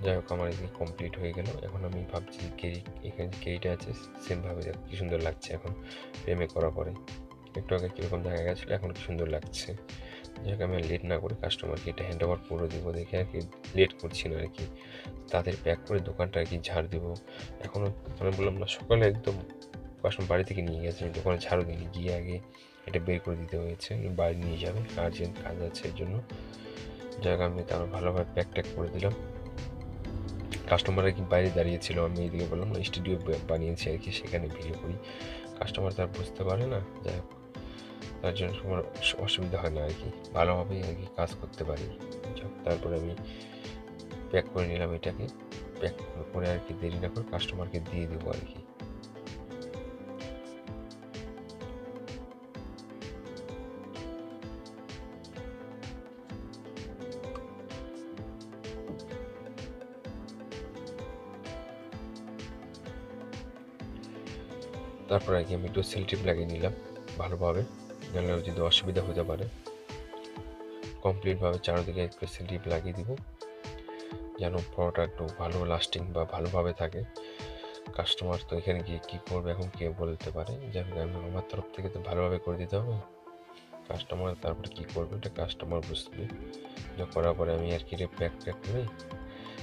যাই হোক, আমার এদিকে কমপ্লিট হয়ে গেল। এখন আমি ভাবছি এখানে যে কেরিটা আছে সেমভাবে দেখ কী সুন্দর লাগছে এখন ফ্রেমে করার পরে। একটু আগে কীরকম দেখা গেছিলো, এখন কি সুন্দর লাগছে। যাই হোক, আমি লেট না করে কাস্টমারকে এটা হ্যান্ড ওভার করে দেবো, দেখে আর কি লেট করছি না আর কি, তাদের প্যাক করে দোকানটা আর কি ঝাড় দেবো। এখনও মানে বললাম না, সকালে একদম বাড়ি থেকে নিয়ে গেছে, দোকানে ঝাড়ু দিইনি, গিয়ে আগে এটা বের করে দিতে হয়েছে, বাড়ি নিয়ে যাবে, আর্জেন্ট কাজ আছে এর জন্য। যাই হোক, আমি তারপর ভালোভাবে প্যাক ট্যাক করে দিলাম। কাস্টমার আর কি বাইরে দাঁড়িয়েছিল, আমি এদিকে বললাম না স্টুডিও বানিয়েছি আর কি, সেখানে ভিডিও করি। কাস্টমার তার বুঝতে পারে না, যাই হোক তার জন্য আমার অসুবিধা হয় না আর কি, ভালোভাবেই আর কি কাজ করতে পারি। তারপরে আমি প্যাক করে নিলাম এটাকে, প্যাক করে আর কি দেরি না করে কাস্টমারকে দিয়ে দেবো আর কি। তারপর আর কি আমি একটু সেল টিপ লাগিয়ে নিলাম ভালোভাবে, নাহলে যদি অসুবিধা হতে পারে। কমপ্লিটভাবে চারদিকে একটু সেল টিপ লাগিয়ে দিব, যেন প্রোডাক্ট একটু ভালো লাস্টিং বা ভালোভাবে থাকে। কাস্টমার তো এখানে গিয়ে কী করবে এখন কে বলতে পারে, যাই হোক আমি আমার তরফ থেকে তো ভালোভাবে করে দিতে হবে। কাস্টমার তারপরে কী করবে এটা কাস্টমার বুঝবে। যা করার পরে আমি আর কি প্যাক করে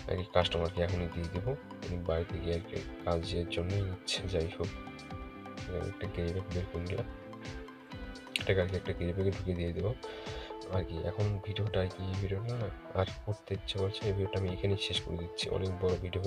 আর কি কাস্টমারকে এখনই দিয়ে দেবো, উনি বাড়িতে গিয়ে আর কি কাজের জন্যই নিচ্ছে। যাই হোক, একটা ক্যারি ব্যাগ বের করে নিলাম, এটাকে আর কি একটা ক্যারি ব্যাগে ঢুকিয়ে দিয়ে দেবো আর কি। এখন ভিডিওটা আর কি, ভিডিওটা আর করতে ইচ্ছে করছে, এই ভিডিওটা আমি এখানেই শেষ করে দিচ্ছি, অনেক বড় ভিডিও।